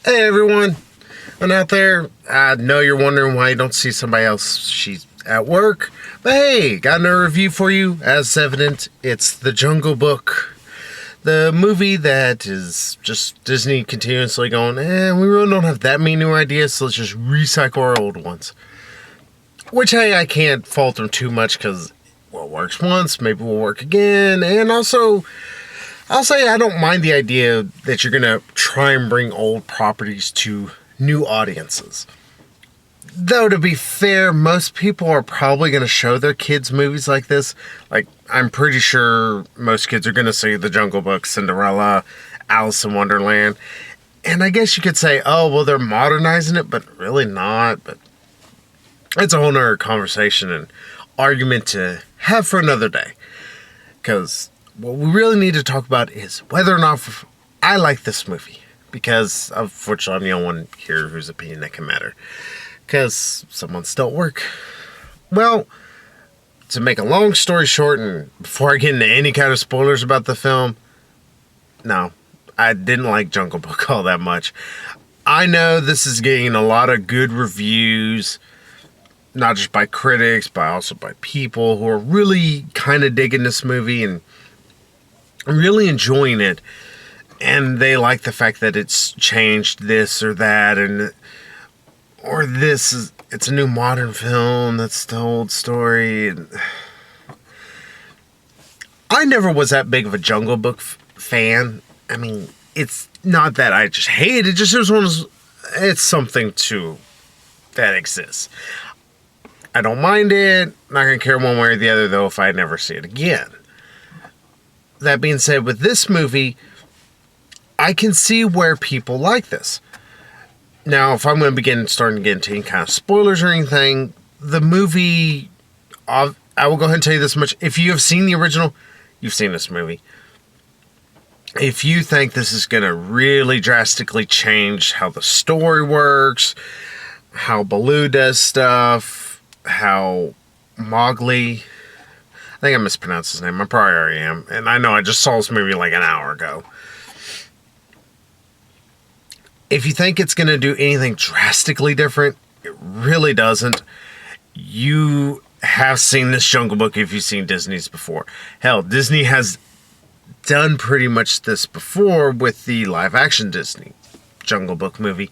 Hey everyone, and out there, I know you're wondering why you don't see somebody else. She's at work, but hey, got another review for you. As evident, it's The Jungle Book, the movie that is just Disney continuously going, we really don't have that many new ideas, so let's just recycle our old ones. Which, hey, I can't fault them too much because what works once, maybe will work again, and also I'll say I don't mind the idea that you're going to try and bring old properties to new audiences. Though, to be fair, most people are probably going to show their kids movies like this. Like, I'm pretty sure most kids are going to see The Jungle Book, Cinderella, Alice in Wonderland. And I guess you could say, oh, well, they're modernizing it, but really not. But it's a whole nother conversation and argument to have for another day. Because what we really need to talk about is whether or not I like this movie. Because, unfortunately, I'm the only one here whose opinion that can matter. Because someone's still at work. Well, to make a long story short, and before I get into any kind of spoilers about the film, no, I didn't like Jungle Book all that much. I know this is getting a lot of good reviews, not just by critics, but also by people who are really kind of digging this movie and really enjoying it. And they like the fact that it's changed this or that, or it's a new modern film that's the old story. I never was that big of a Jungle Book fan. I mean, it's not that I just hate it. Just it's something that exists. I don't mind it. Not gonna care one way or the other though if I never see it again. That being said, with this movie, I can see where people like this. Now, if I'm going to starting to get into any kind of spoilers or anything, the movie, I will go ahead and tell you this much. If you have seen the original, you've seen this movie. If you think this is going to really drastically change how the story works, how Baloo does stuff, how Mowgli, I think I mispronounced his name, I probably already am, and I know I just saw this movie like an hour ago. If you think it's going to do anything drastically different, it really doesn't. You have seen this Jungle Book if you've seen Disney's before. Hell, Disney has done pretty much this before with the live-action Disney Jungle Book movie.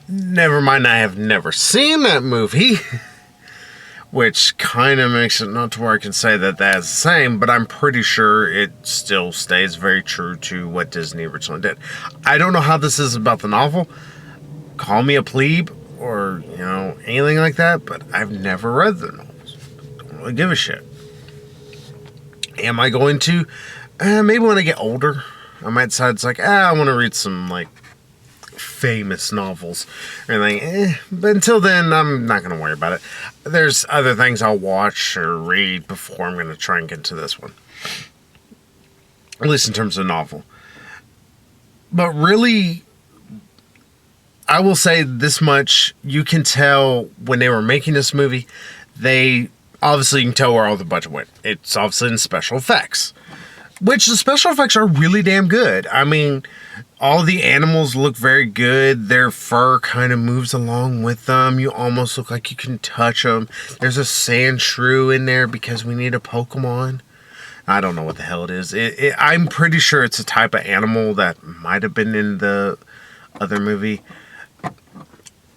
Never mind, I have never seen that movie, which kind of makes it not to where I can say that that's the same, but I'm pretty sure it still stays very true to what Disney originally did. I don't know how this is about the novel. Call me a plebe or, anything like that, but I've never read the novels. Don't really give a shit. Am I going to? Maybe when I get older, I might decide it's like, I want to read some, famous novels or anything. But until then, I'm not going to worry about it. There's other things I'll watch or read before I'm going to try and get into this one. At least in terms of novel. But really, I will say this much. You can tell when they were making this movie, you can tell where all the budget went. It's obviously in special effects. Which the special effects are really damn good. I mean, all the animals look very good. Their fur kind of moves along with them. You almost look like you can touch them. There's a sand shrew in there because we need a Pokemon. I don't know what the hell it is. I'm pretty sure it's a type of animal that might have been in the other movie.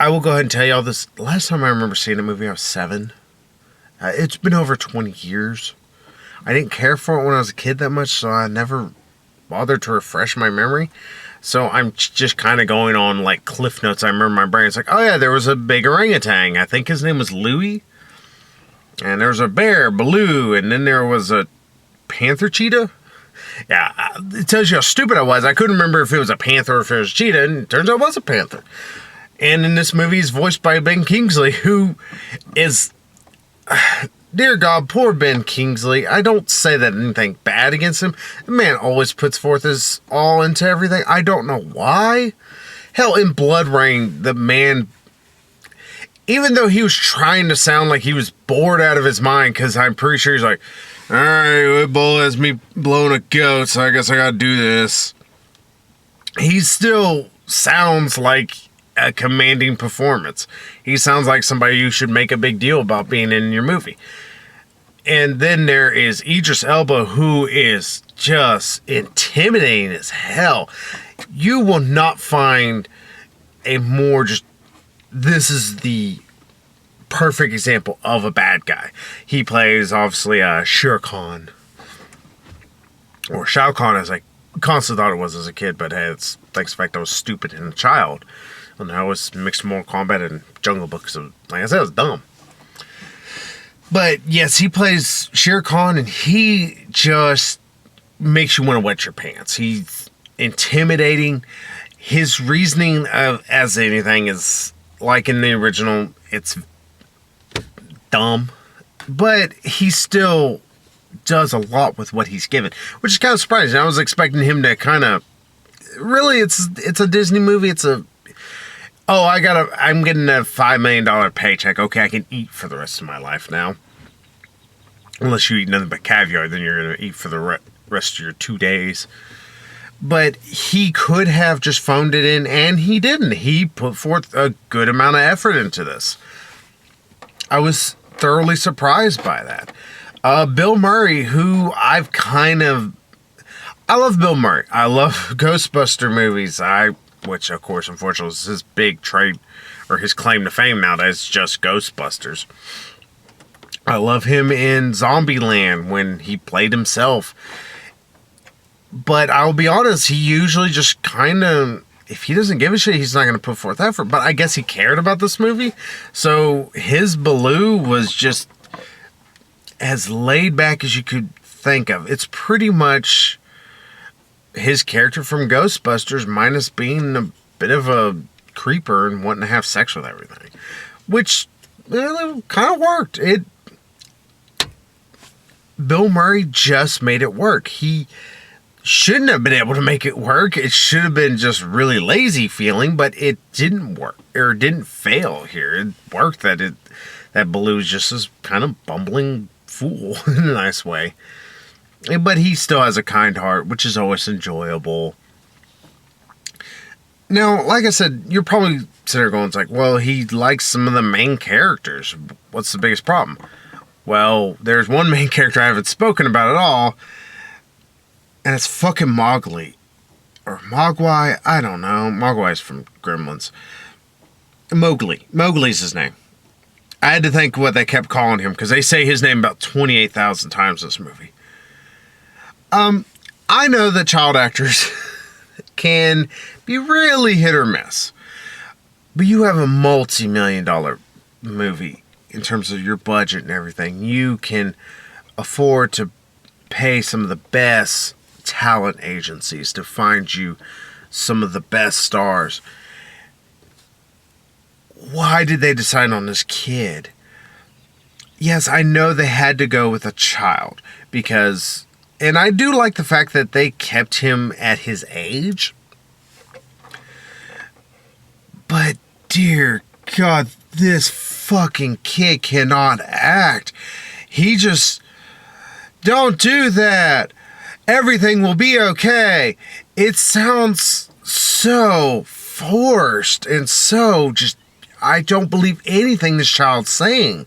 I will go ahead and tell you all this. Last time I remember seeing a movie, I was 7. It's been over 20 years. I didn't care for it when I was a kid that much, so I never bothered to refresh my memory. So I'm just kind of going on cliff notes. I remember my brain's like, oh yeah, there was a big orangutan. I think his name was Louie. And there was a bear, Baloo. And then there was a panther cheetah. Yeah, it tells you how stupid I was. I couldn't remember if it was a panther or if it was a cheetah. And it turns out it was a panther. And in this movie, he's voiced by Ben Kingsley, who is... Dear God, poor Ben Kingsley. I don't say that anything bad against him. The man always puts forth his all into everything. I don't know why. Hell, in Blood Rain, the man, even though he was trying to sound like he was bored out of his mind, because I'm pretty sure he's like, alright, Bull has me blowing a goat, so I guess I gotta do this. He's still sounds like a commanding performance. He sounds like somebody you should make a big deal about being in your movie. And then there is Idris Elba, who is just intimidating as hell. You will not find a more just... This is the perfect example of a bad guy. He plays, obviously, Shere Khan. Or Shao Kahn, as I constantly thought it was as a kid, but hey, it's thanks to the fact I was stupid and a child. And I was mixed Mortal Kombat and Jungle Book, so like I said, it was dumb. But yes, he plays Shere Khan, and he just makes you want to wet your pants. He's intimidating. His reasoning as anything is, like in the original, it's dumb. But he still does a lot with what he's given, which is kind of surprising. I was expecting him to kind of... Really, it's a Disney movie. It's a... Oh, I'm getting a $5 million paycheck. Okay, I can eat for the rest of my life now. Unless you eat nothing but caviar, then you're going to eat for the rest of your 2 days. But he could have just phoned it in, and he didn't. He put forth a good amount of effort into this. I was thoroughly surprised by that. Bill Murray, who I've kind of... I love Bill Murray. I love Ghostbuster movies. Which, of course, unfortunately, is his big trade, or his claim to fame nowadays, just Ghostbusters. I love him in Zombieland when he played himself. But I'll be honest, he usually just kind of... If he doesn't give a shit, he's not going to put forth effort. But I guess he cared about this movie. So his Baloo was just as laid back as you could think of. It's pretty much his character from Ghostbusters, minus being a bit of a creeper and wanting to have sex with everything, which really kind of worked. Bill Murray just made it work. He shouldn't have been able to make it work. It should have been just really lazy feeling, but it didn't work, or didn't fail here. It worked that Baloo's just this kind of bumbling fool in a nice way. But he still has a kind heart, which is always enjoyable. Now, like I said, you're probably sitting there going, it's like, well, he likes some of the main characters. What's the biggest problem? Well, there's one main character I haven't spoken about at all, and it's fucking Mowgli. Or Mogwai, I don't know. Mogwai's from Gremlins. Mowgli. Mowgli's his name. I had to think what they kept calling him, because they say his name about 28,000 times in this movie. I know that child actors can be really hit or miss. But you have a multi-million-dollar movie in terms of your budget and everything. You can afford to pay some of the best talent agencies to find you some of the best stars. Why did they decide on this kid? Yes, I know they had to go with a child because... And I do like the fact that they kept him at his age. But, dear God, this fucking kid cannot act. He just... Don't do that. Everything will be okay. It sounds so forced and so just... I don't believe anything this child's saying.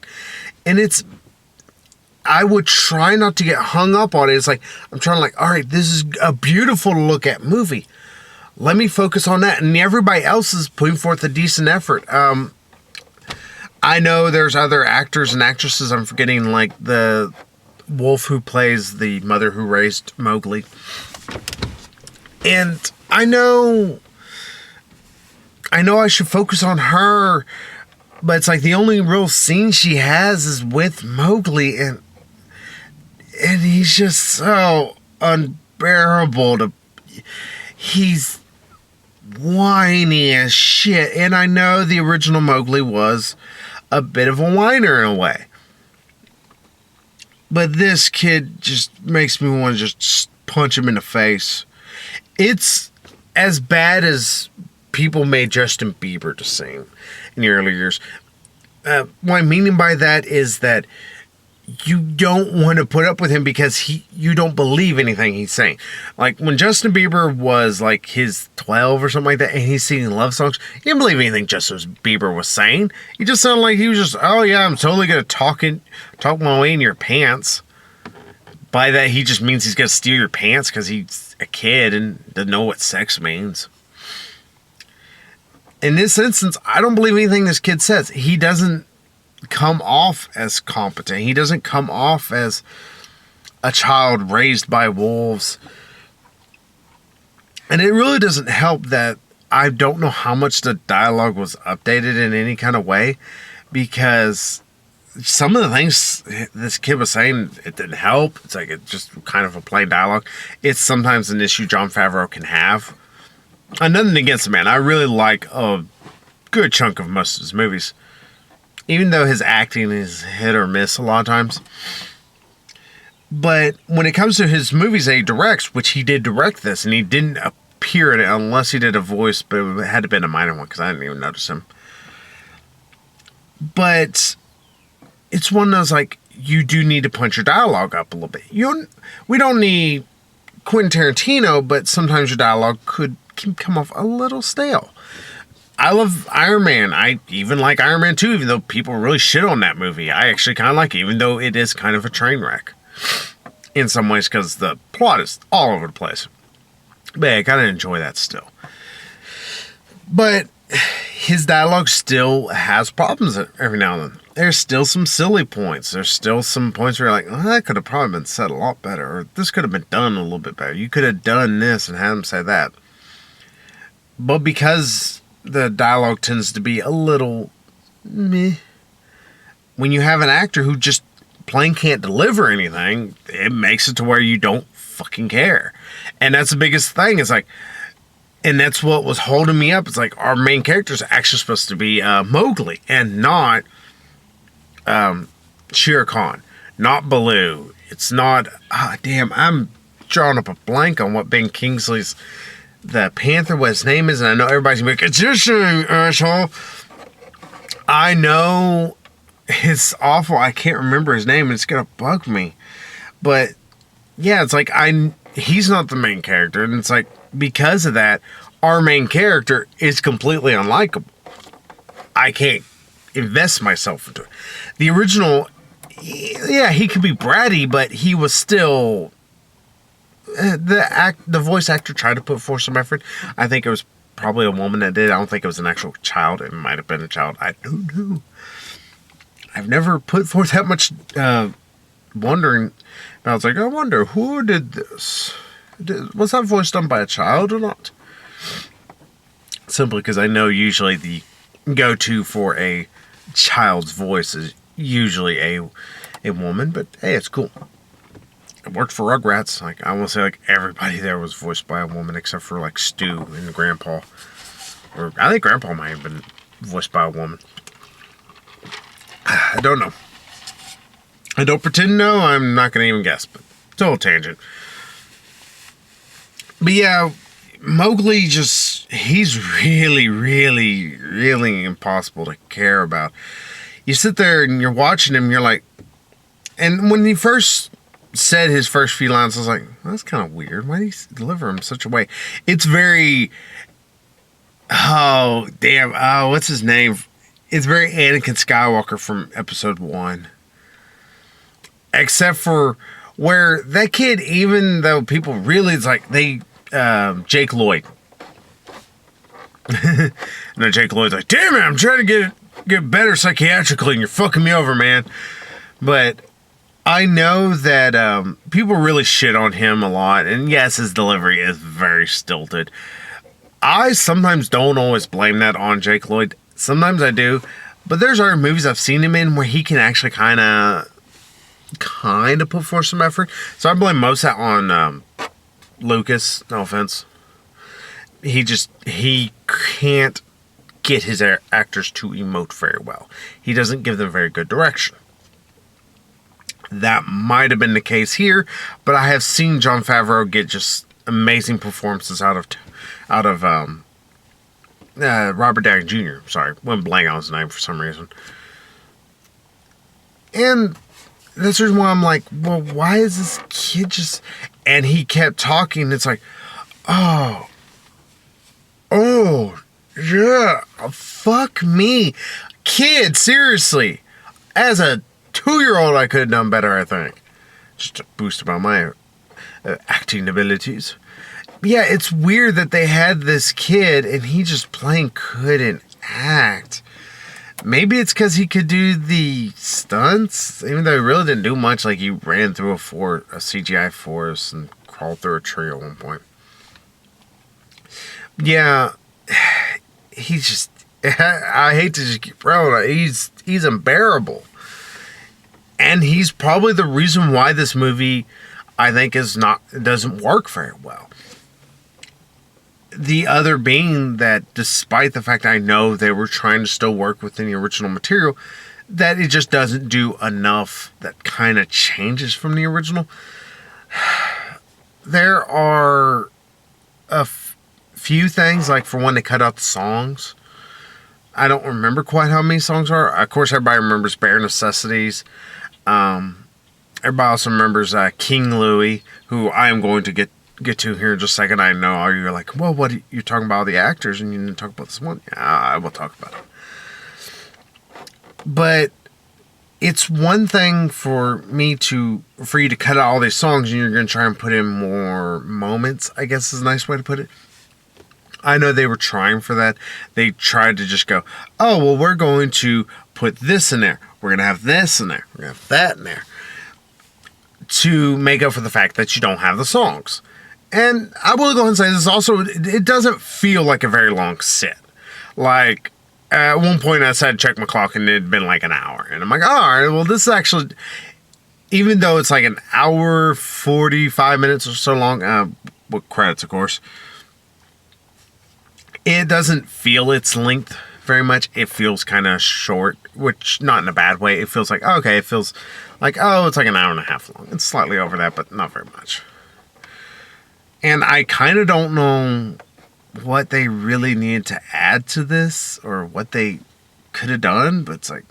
And it's... I would try not to get hung up on it. It's like, I'm trying to like, all right, this is a beautiful to look at movie. Let me focus on that. And everybody else is putting forth a decent effort. I know there's other actors and actresses. I'm forgetting, like the wolf who plays the mother who raised Mowgli. And I know I should focus on her, but it's like the only real scene she has is with Mowgli, and he's just so unbearable he's whiny as shit. And I know the original Mowgli was a bit of a whiner in a way. But this kid just makes me want to just punch him in the face. It's as bad as people made Justin Bieber to sing in the early years. What I'm meaning by that is that you don't want to put up with him because you don't believe anything he's saying. Like when Justin Bieber was like his 12 or something like that, and he's singing love songs, you didn't believe anything Justin Bieber was saying. He just sounded like he was just, oh yeah, I'm totally gonna talk my way in your pants. By that, he just means he's gonna steal your pants because he's a kid and doesn't know what sex means. In this instance, I don't believe anything this kid says. He doesn't come off as competent. He doesn't come off as a child raised by wolves. And it really doesn't help that I don't know how much the dialogue was updated in any kind of way, because some of the things this kid was saying, it didn't help. It's like it's just kind of a plain dialogue. It's sometimes an issue Jon Favreau can have. And nothing against the man. I really like a good chunk of most of his movies, even though his acting is hit or miss a lot of times. But when it comes to his movies that he directs, which he did direct this, and he didn't appear in it unless he did a voice, but it had to have been a minor one because I didn't even notice him. But it's one of those, like, you do need to punch your dialogue up a little bit. We don't need Quentin Tarantino, but sometimes your dialogue can come off a little stale. I love Iron Man. I even like Iron Man 2, even though people really shit on that movie. I actually kind of like it, even though it is kind of a train wreck in some ways because the plot is all over the place. But I kind of enjoy that still. But his dialogue still has problems every now and then. There's still some silly points. There's still some points where you're like, oh, that could have probably been said a lot better, or this could have been done a little bit better. You could have done this and had him say that. But because the dialogue tends to be a little meh, when you have an actor who just plain can't deliver anything, it makes it to where you don't fucking care. And that's the biggest thing. It's like, and that's what was holding me up. It's like our main character is actually supposed to be Mowgli and not Shere Khan, not Baloo. It's not, damn, I'm drawing up a blank on what Ben Kingsley's the Panther, what his name is, and I know everybody's gonna be like, it's your name, asshole. I know it's awful. I can't remember his name, and it's gonna bug me. But yeah, it's like he's not the main character, and it's like because of that, our main character is completely unlikable. I can't invest myself into it. The original, yeah, he could be bratty, but he was still. The voice actor tried to put forth some effort. I think it was probably a woman that did. I don't think it was an actual child. It might have been a child. I don't know. I've never put forth that much wondering. And I was like, I wonder who did this. Was that voice done by a child or not? Simply because I know usually the go-to for a child's voice is usually a woman. But hey, it's cool. It worked for Rugrats. Like, I want to say, like, everybody there was voiced by a woman except for, like, Stu and Grandpa. Or, I think Grandpa might have been voiced by a woman. I don't know. I don't pretend to know. I'm not going to even guess, but total tangent. But yeah, Mowgli he's really, really, really impossible to care about. You sit there and you're watching him, you're like, and when he first said his first few lines, I was like, well, that's kind of weird. Why did he deliver them such a way? It's very, what's his name? It's very Anakin Skywalker from episode 1. Except for where that kid, even though people really, it's like Jake Lloyd. No, Jake Lloyd's like, damn it, I'm trying to get better psychiatrically and you're fucking me over, man. But I know that people really shit on him a lot, and yes, his delivery is very stilted. I sometimes don't always blame that on Jake Lloyd. Sometimes I do, but there's other movies I've seen him in where he can actually kind of put forth some effort. So I blame most of that on Lucas. No offense. He can't get his actors to emote very well. He doesn't give them very good direction. That might have been the case here, but I have seen Jon Favreau get just amazing performances out of Robert Downey Jr. Sorry, went blank on his name for some reason. And that's the reason why I'm like, well, why is this kid just... And he kept talking. It's like, oh, yeah, fuck me. Kid, seriously. As a 2-year-old, I could have done better, I think. Just to boost about my acting abilities. Yeah, it's weird that they had this kid and he just plain couldn't act. Maybe it's because he could do the stunts, even though he really didn't do much. Like, he ran through a CGI forest and crawled through a tree at one point. Yeah, he's just... I hate to just keep throwing it. He's unbearable. And he's probably the reason why this movie, I think, doesn't work very well. The other being that, despite the fact I know they were trying to still work within the original material, that it just doesn't do enough that kind of changes from the original. There are a few things, like for one, they cut out the songs. I don't remember quite how many songs are. Of course, everybody remembers Bare Necessities. Everybody also remembers King Louie, who I am going to get to here in just a second. I know you're like, well, what are you talking about, the actors, and you didn't talk about this one? Yeah, I will talk about it. But it's one thing for you to cut out all these songs and you're going to try and put in more moments, I guess is a nice way to put it. I know they were trying for that. They tried to just go, oh, well, we're going to put this in there. We're going to have this in there. We're going to have that in there. To make up for the fact that you don't have the songs. And I will go ahead and say this also, it doesn't feel like a very long sit. Like, at one point I decided to check my clock and it had been like an hour. And I'm like, all right, well, this is actually, even though it's like an hour, 45 minutes or so long, with credits, of course, it doesn't feel its length very much. It feels kind of short, which not in a bad way. It feels like, okay, it feels like, oh, it's like an hour and a half long. It's slightly over that, but not very much. And I kind of don't know what they really needed to add to this or what they could have done, but it's like,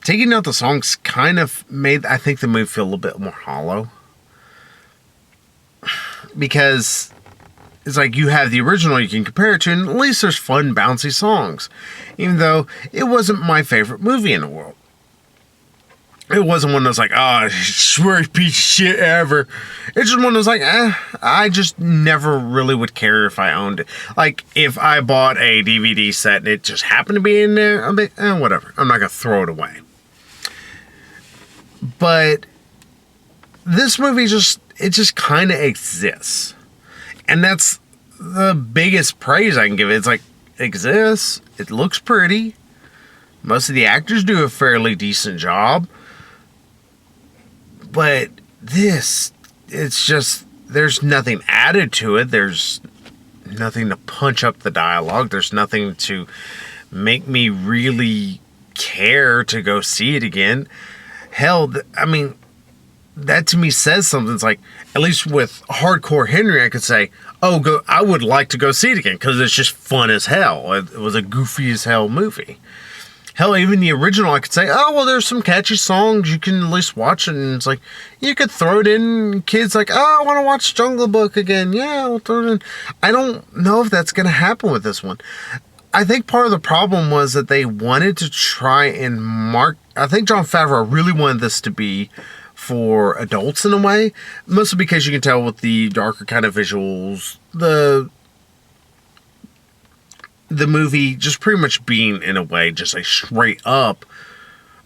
taking out the songs kind of made, I think, the movie feel a little bit more hollow. Because it's like you have the original you can compare it to, and at least there's fun, bouncy songs. Even though it wasn't my favorite movie in the world. It wasn't one that's like, oh, worst piece of shit ever. It's just one that's like, I just never really would care if I owned it. Like, if I bought a DVD set and it just happened to be in there, I'd be, whatever. I'm not going to throw it away. But this movie just kind of exists. And that's the biggest praise I can give it. It's like, it exists. It looks pretty. Most of the actors do a fairly decent job. But this, it's just, there's nothing added to it. There's nothing to punch up the dialogue. There's nothing to make me really care to go see it again. Hell, I mean, that to me says something. It's like, at least with Hardcore Henry, I could say, I would like to go see it again because it's just fun as hell. It was a goofy as hell movie. Hell, even the original, I could say, oh, well, there's some catchy songs. You can at least watch it. And it's like, you could throw it in. Kids like, oh, I want to watch Jungle Book again. Yeah, we'll throw it in. I don't know if that's going to happen with this one. I think part of the problem was that they wanted to try and I think Jon Favreau really wanted this to be for adults in a way. Mostly because you can tell with the darker kind of visuals, the movie just pretty much being, in a way, just a straight up,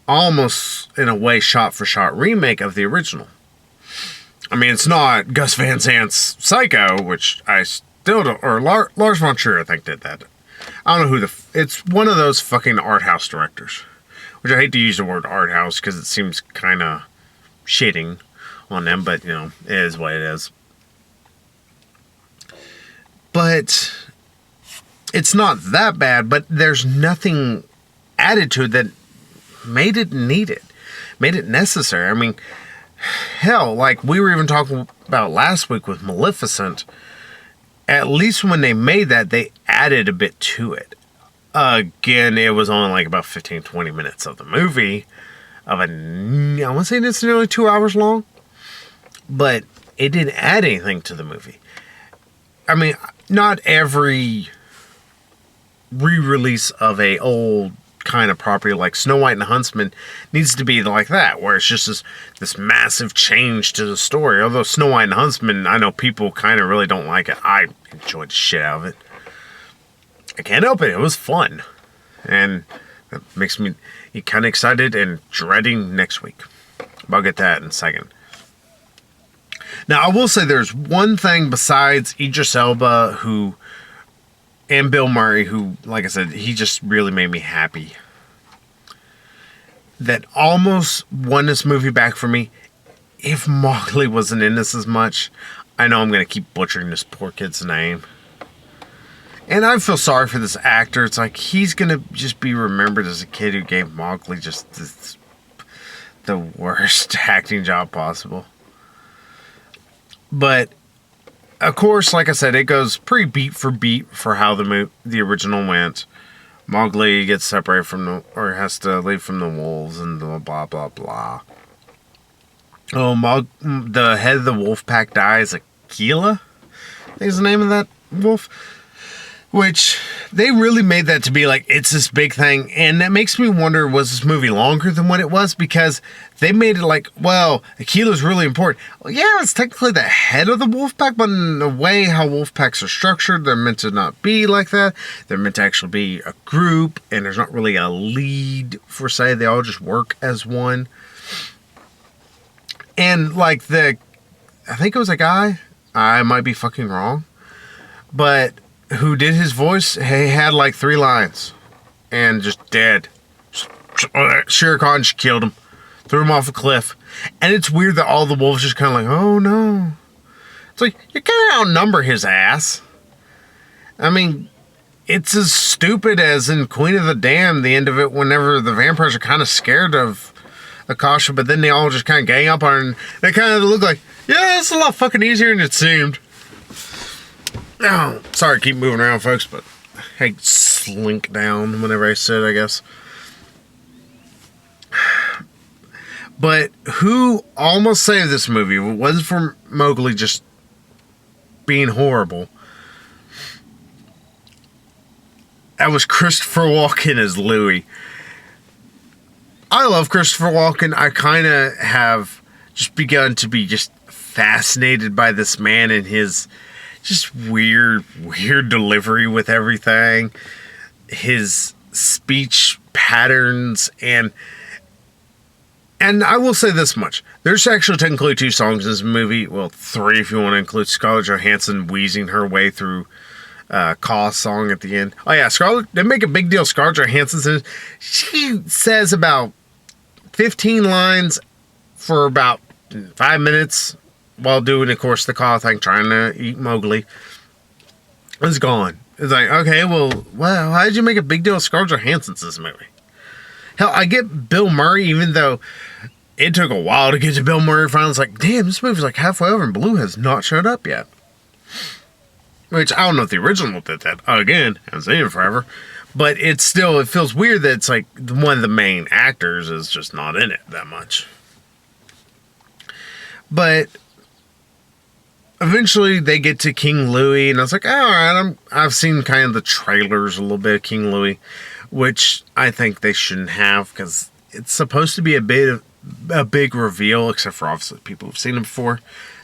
almost in a way, shot for shot remake of the original. I mean, it's not Gus Van Sant's Psycho, which I still don't, or Lars von Trier, I think, did that. I don't know who it's one of those fucking art house directors, which I hate to use the word art house because it seems kind of shitting on them, but, it is what it is. But it's not that bad, but there's nothing added to it that made it needed, made it necessary. I mean, hell, like we were even talking about last week with Maleficent, at least when they made that, they added a bit to it. Again, it was only like about 15-20 minutes of the movie, of I want to say it's nearly 2 hours long, but it didn't add anything to the movie. I mean, not every re-release of a old kind of property like Snow White and the Huntsman needs to be like that, where it's just this massive change to the story. Although Snow White and the Huntsman, I know people kind of really don't like it. I enjoyed the shit out of it. I can't help it. It was fun. And that makes me kind of excited and dreading next week. But I'll get that in a second. Now, I will say there's one thing besides Idris Elba and Bill Murray, who, like I said, he just really made me happy, that almost won this movie back for me. If Mowgli wasn't in this as much, I know I'm going to keep butchering this poor kid's name. And I feel sorry for this actor. It's like he's going to just be remembered as a kid who gave Mowgli just the worst acting job possible. But of course, like I said, it goes pretty beat for how the original went. Mowgli gets separated from or has to leave from the wolves and blah blah blah blah. Oh, the head of the wolf pack dies. Akela, I think is the name of that wolf. Which they really made that to be like it's this big thing, and that makes me wonder, was this movie longer than what it was? Because they made it like, well, Akela's really important. Well, yeah, it's technically the head of the wolf pack, but in a way how wolf packs are structured, they're meant to not be like that. They're meant to actually be a group, and there's not really a lead for say. They all just work as one. And like I think it was a guy, I might be fucking wrong, but who did his voice, he had like 3 lines and just dead. Shere Khan just killed him, threw him off a cliff. And it's weird that all the wolves just kind of like, oh no. It's like, you can't outnumber his ass. I mean, it's as stupid as in Queen of the Damned, the end of it, whenever the vampires are kind of scared of Akasha, but then they all just kind of gang up on her, and they kind of look like, yeah, it's a lot fucking easier than it seemed. Oh, sorry, keep moving around, folks, but I slink down whenever I sit, I guess. But who almost saved this movie? It wasn't for Mowgli just being horrible. That was Christopher Walken as Louie. I love Christopher Walken. I kind of have just begun to be just fascinated by this man and his just weird delivery with everything. His speech patterns and I will say this much. There's actually technically 2 songs in this movie. Well, 3 if you want to include Scarlett Johansson wheezing her way through Caw's song at the end. Oh yeah, they make a big deal. Scarlett Johansson says she says about 15 lines for about 5 minutes. While doing, of course, the Caw thing, trying to eat Mowgli. It's gone. It's like, okay, well, why did you make a big deal of Scarlett Johansson's this movie? Hell, I get Bill Murray, even though it took a while to get to Bill Murray. Finally, it's like, damn, this movie's like halfway over and Blue has not showed up yet. Which, I don't know if the original did that. Again, I haven't seen it forever. But it feels weird that it's like one of the main actors is just not in it that much. But eventually they get to King Louie, and I was like, all right, I've seen kind of the trailers a little bit of King Louie, which I think they shouldn't have, because it's supposed to be a big reveal, except for obviously people who've seen him before.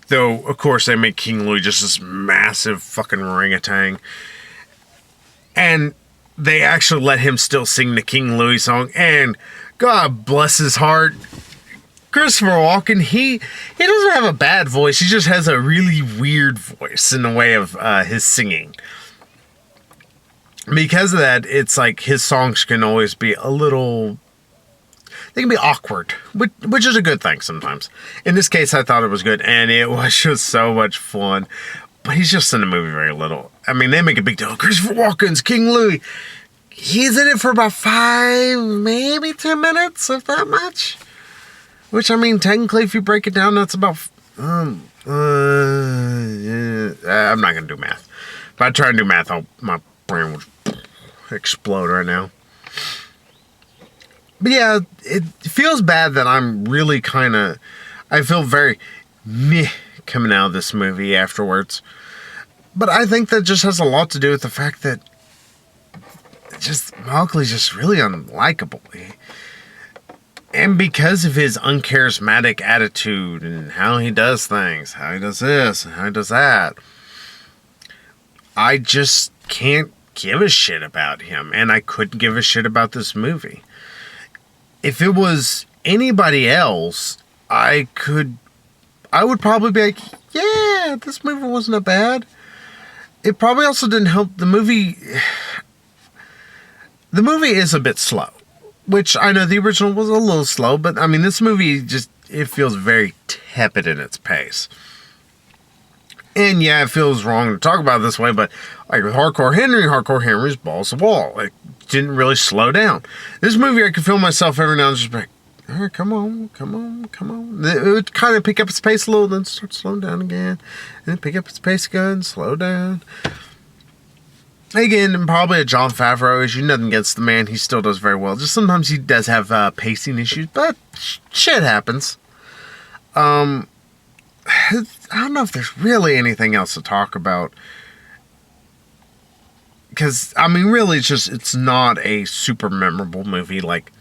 Though, of course, they make King Louie just this massive fucking orangutan. And they actually let him still sing the King Louie song, and God bless his heart, Christopher Walken, he doesn't have a bad voice. He just has a really weird voice in the way of his singing. Because of that, it's like his songs can always be a little... They can be awkward, which is a good thing sometimes. In this case, I thought it was good, and it was just so much fun. But he's just in the movie very little. I mean, they make a big deal. Christopher Walken's King Louie. He's in it for about 5, maybe 10 minutes, if that much. Which, I mean, technically, if you break it down, that's about... I'm not going to do math. If I try and do math, my brain would explode right now. But yeah, it feels bad that I'm really kind of, I feel very meh coming out of this movie afterwards. But I think that just has a lot to do with the fact that just Mowgli's just really unlikable. And because of his uncharismatic attitude and how he does things, how he does this and how he does that, I just can't give a shit about him. And I couldn't give a shit about this movie. If it was anybody else, I would probably be like, yeah, this movie wasn't that bad. It probably also didn't help the movie. The movie is a bit slow, which I know the original was a little slow, but I mean, this movie just, it feels very tepid in its pace. And yeah, it feels wrong to talk about it this way, but like with Hardcore Henry's balls to the wall. It didn't really slow down. This movie, I could feel myself every now and then just like, all right, come on. It would kind of pick up its pace a little, then start slowing down again. And then pick up its pace again, slow down. Again, probably a Jon Favreau issue. Nothing against the man. He still does very well. Just sometimes he does have pacing issues, but shit happens. I don't know if there's really anything else to talk about. Because, I mean, really, it's not a super memorable movie. Like,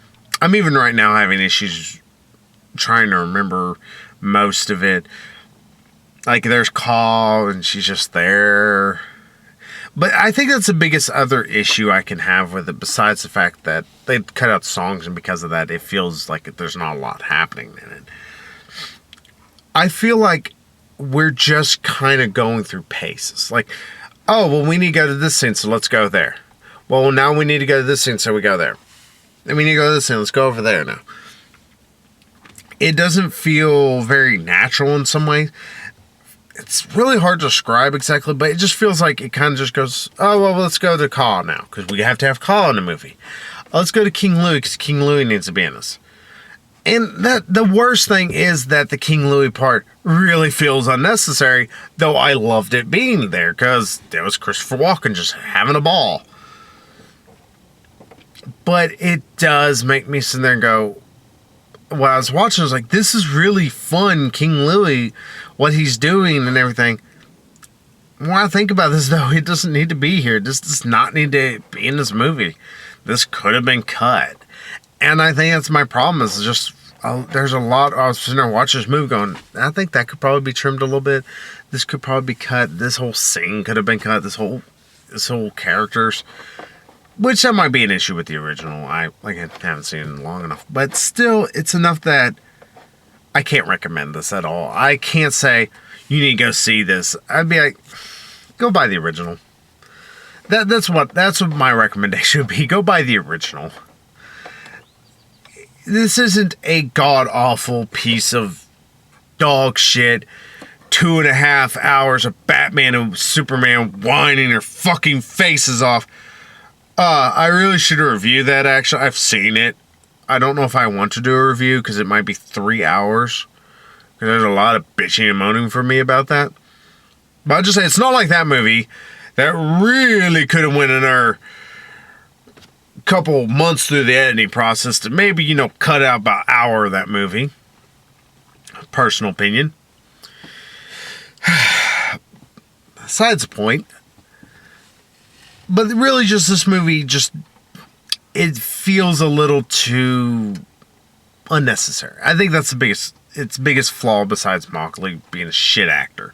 I'm even right now having issues trying to remember most of it. Like, there's Call, and she's just there. But I think that's the biggest other issue I can have with it, besides the fact that they cut out songs, and because of that, it feels like there's not a lot happening in it. I feel like we're just kind of going through paces. Like, oh, well, we need to go to this scene, so let's go there. Well, now we need to go to this scene, so we go there. And we need to go to this scene, let's go over there now. It doesn't feel very natural in some ways. It's really hard to describe exactly, but it just feels like it kind of just goes, oh, well, let's go to Call now, because we have to have Call in the movie. Let's go to King Louie, because King Louie needs to be in this. And the worst thing is that the King Louie part really feels unnecessary, though I loved it being there, because there was Christopher Walken just having a ball. But it does make me sit there and go, when I was watching, I was like, this is really fun, King Louie, what he's doing and everything. When I think about this, though, it doesn't need to be here. This does not need to be in this movie. This could have been cut. And I think that's my problem, is just, there's a lot, I was sitting there watching this movie going, I think that could probably be trimmed a little bit. This could probably be cut. This whole scene could have been cut. This whole characters. Which that might be an issue with the original. I haven't seen it long enough. But still, it's enough that I can't recommend this at all. I can't say, you need to go see this. I'd be like, go buy the original. That's what my recommendation would be. Go buy the original. This isn't a god-awful piece of dog shit. 2.5 hours of Batman and Superman whining their fucking faces off. I really should review that, actually. I've seen it. I don't know if I want to do a review, because it might be 3 hours. Because there's a lot of bitching and moaning from me about that. But I'll just say, it's not like that movie that really could have went in our couple months through the editing process to maybe, cut out about an hour of that movie. Personal opinion. Besides the point. But really, just this movie, it feels a little too unnecessary. I think that's its biggest flaw, besides Mowgli being a shit actor.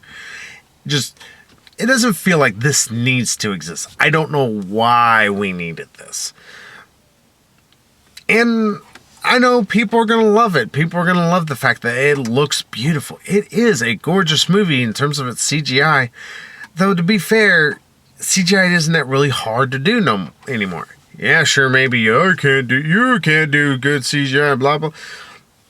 It doesn't feel like this needs to exist. I don't know why we needed this. And I know people are going to love it. People are going to love the fact that it looks beautiful. It is a gorgeous movie in terms of its CGI. Though, to be fair, CGI isn't that really hard to do anymore. Yeah, sure, maybe you can't do good CGI, blah, blah.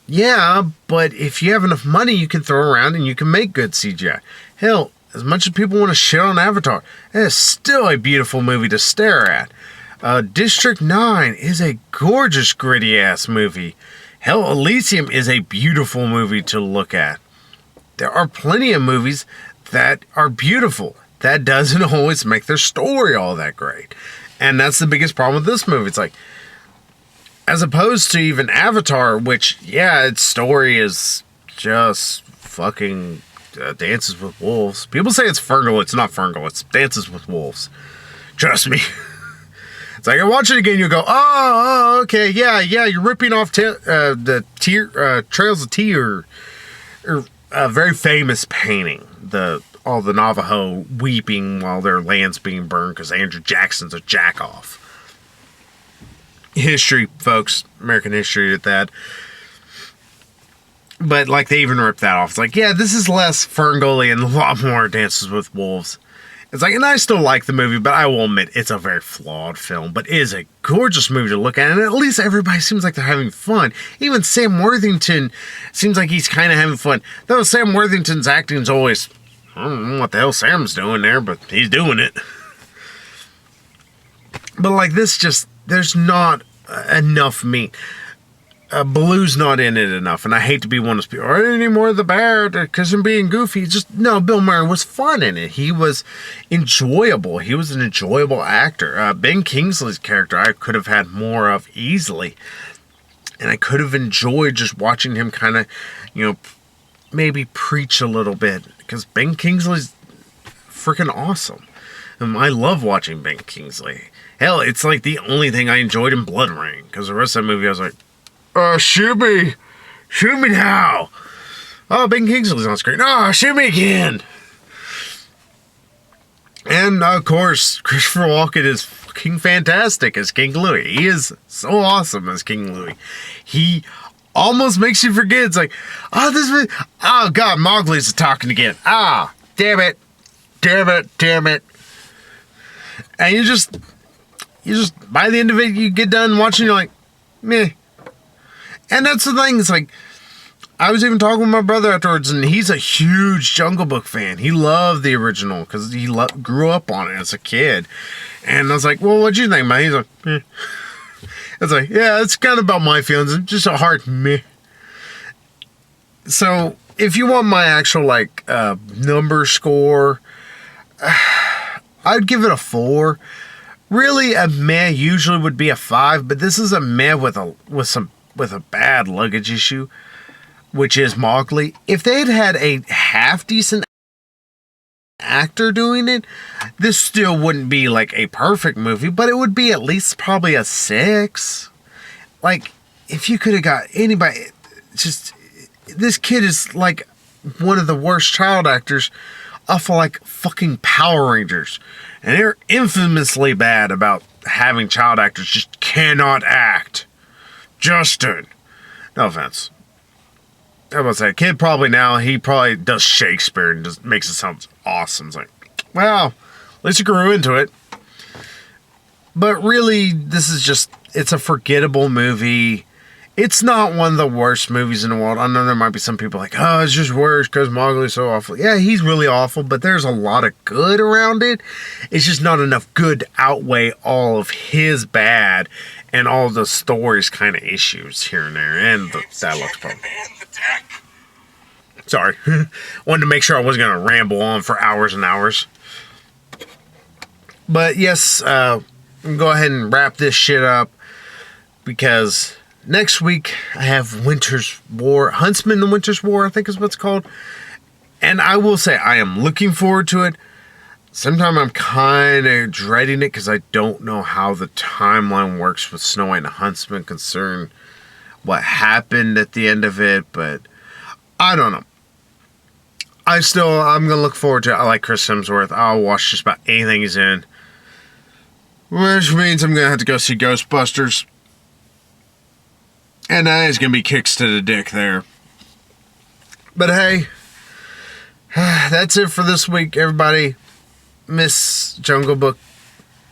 Yeah, but if you have enough money, you can throw around and you can make good CGI. Hell, as much as people want to shit on Avatar, it is still a beautiful movie to stare at. District 9 is a gorgeous, gritty-ass movie. Hell, Elysium is a beautiful movie to look at. There are plenty of movies that are beautiful. That doesn't always make their story all that great. And that's the biggest problem with this movie. It's like, As opposed to even Avatar, which, yeah, its story is just fucking Dances with Wolves. People say it's Fergal. It's not Fergal. It's Dances with Wolves. Trust me. It's like, I watch it again, you go, oh, okay, yeah, you're ripping off the Trails of Tear, or a very famous painting, all the Navajo weeping while their land's being burned because Andrew Jackson's a jack-off. History, folks, American history at that. But, like, they even ripped that off. It's like, yeah, this is less Ferngully and a lot more Dances with Wolves. It's like, and I still like the movie, but I will admit it's a very flawed film, but it is a gorgeous movie to look at, and at least everybody seems like they're having fun. Even Sam Worthington seems like he's kind of having fun. Though Sam Worthington's acting is always, I don't know what the hell Sam's doing there, but he's doing it. But like this, just, there's not enough meat. Baloo's not in it enough, and I hate to be one of those people, or any more of the bear because I'm being goofy. Just, no, Bill Murray was fun in it. He was enjoyable. He was an enjoyable actor. Ben Kingsley's character I could have had more of easily, and I could have enjoyed just watching him kind of, maybe preach a little bit, because Ben Kingsley's freaking awesome. And I love watching Ben Kingsley. Hell, it's like the only thing I enjoyed in Blood Rain, because the rest of that movie I was like, shoot me now. Oh, Ben Kingsley's on screen. Oh, shoot me again. And of course, Christopher Walken is fucking fantastic as King Louie. He is so awesome as King Louie. He almost makes you forget. It's like, oh God, Mowgli's talking again. Damn it. And you just by the end of it, you get done watching, you're like, meh. And that's the thing, it's like, I was even talking with my brother afterwards, and he's a huge Jungle Book fan. He loved the original, because he grew up on it as a kid. And I was like, well, what'd you think, man? He's like, eh. It's like, yeah, it's kind of about my feelings. It's just a hard meh. So, if you want my actual, number score, I'd give it a 4. Really, a meh usually would be a 5, but this is a meh with a bad luggage issue, which is Mowgli. If they'd had a half-decent actor doing it, this still wouldn't be like a perfect movie, but it would be at least probably a 6. Like, if you could have got anybody, this kid is like one of the worst child actors off of like fucking Power Rangers. And they're infamously bad about having child actors just cannot act. Justin. No offense. I was about to say, kid he probably does Shakespeare and just makes it sound awesome. It's like, well, at least you grew into it. But really, this is just, it's a forgettable movie. It's not one of the worst movies in the world. I know there might be some people like, oh, it's just worse because Mowgli's so awful. Yeah, he's really awful, but there's a lot of good around it. It's just not enough good to outweigh all of his bad and all the story's kind of issues here and there. And the dialogue's problem. Sorry. Wanted to make sure I wasn't going to ramble on for hours and hours. But yes, I'm going to go ahead and wrap this shit up because next week I have Winter's War, Huntsman the Winter's War, I think is what it's called. And I will say I am looking forward to it. Sometimes I'm kind of dreading it because I don't know how the timeline works with Snow White and the Huntsman concerning what happened at the end of it, but I don't know. I'm going to look forward to it. I like Chris Hemsworth. I'll watch just about anything he's in. Which means I'm going to have to go see Ghostbusters. And that is going to be kicks to the dick there. But hey, that's it for this week, everybody. Miss Jungle Book.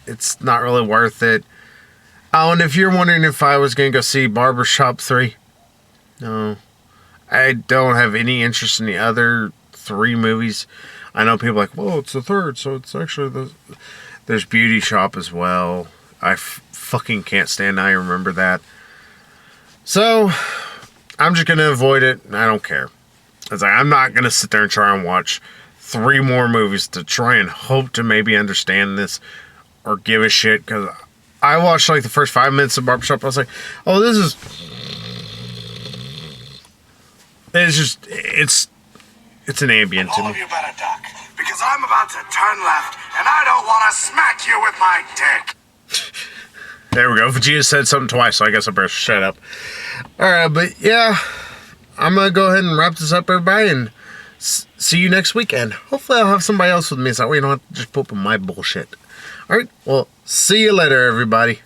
It's not really worth it. Oh, and if you're wondering if I was going to go see Barbershop 3, no. I don't have any interest in the other 3 movies. I know people are like, well, it's the third, so it's actually there's Beauty Shop as well. I fucking can't stand I remember that. So, I'm just going to avoid it. I don't care. It's like, I'm not going to sit there and try and watch 3 more movies to try and hope to maybe understand this or give a shit, because I watched like the first 5 minutes of Barbershop. I was like, oh, this is. It's an ambient to All me. of you better duck, because I'm about to turn left, and I don't want to smack you with my dick. There we go. Vegeta said something twice, so I guess I better shut up. Alright, but yeah, I'm going to go ahead and wrap this up, everybody, and see you next weekend. Hopefully I'll have somebody else with me, so that way you don't have to just poop on my bullshit. Alright, well, see you later, everybody.